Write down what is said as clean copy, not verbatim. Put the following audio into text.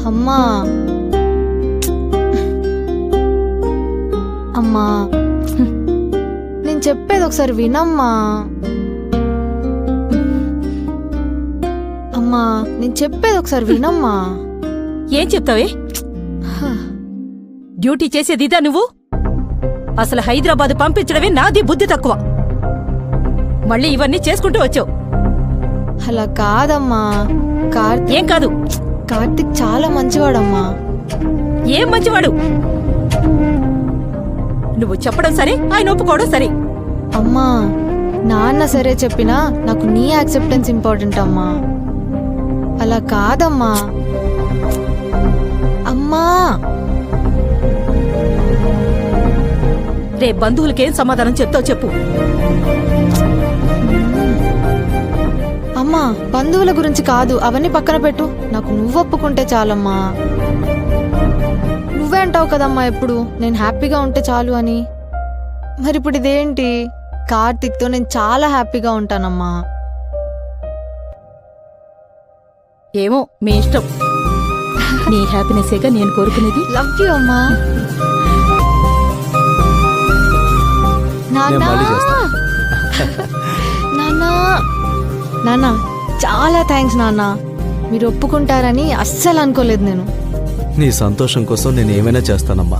అమ్మా అమ్మా నేను చెప్పేది ఒకసారి వినమ్మా. అమ్మా నేను చెప్పేది ఒకసారి వినమ్మా. ఏం చెప్తావే? డ్యూటీ చేసేదిదా నువ్వు? అసలు హైదరాబాద్ పంపించడమే నాది బుద్ధి తక్కువ. మళ్ళీ ఇవన్నీ చేసుకుంటూ వచ్చావు. అలా కాదమ్మా. ఏం కాదు? కార్తిక్ చాలా మంచివాడమ్మా. ఏం మంచివాడు? నువ్వు చెప్పడం సరే, ఆయన ఒప్పుకోవడం సరే. అమ్మా నాన్న సరే చెప్పినా నాకు నీ యాక్సెప్టెన్స్ ఇంపార్టెంట్ అమ్మా. అలా కాదమ్మా. అమ్మా రే బంధువులకేం సమాధానం చెప్తావు చెప్పు. అమ్మా బంధువుల గురించి కాదు, అవన్నీ పక్కన పెట్టు. నాకు నువ్వు ఒప్పుకుంటే చాలమ్మా. నువ్వే అంటావు కదమ్మా ఎప్పుడు నేను హ్యాపీగా ఉంటే చాలు అని. మరి ఇప్పుడు ఇదేంటి? కార్తిక్తో నేను చాలా హ్యాపీగా ఉంటానమ్మా. ఏమో మీ ఇష్టం. నీ హ్యాపీనెస్సేగా నేను కోరుకునేది. లవ్ యూ అమ్మా. నాన్నా నాన్నా నాన్నా చాలా థ్యాంక్స్ నాన్న. మీరు ఒప్పుకుంటారని అస్సలు అనుకోలేదు నేను. నీ సంతోషం కోసం నేను ఏమైనా చేస్తానమ్మా.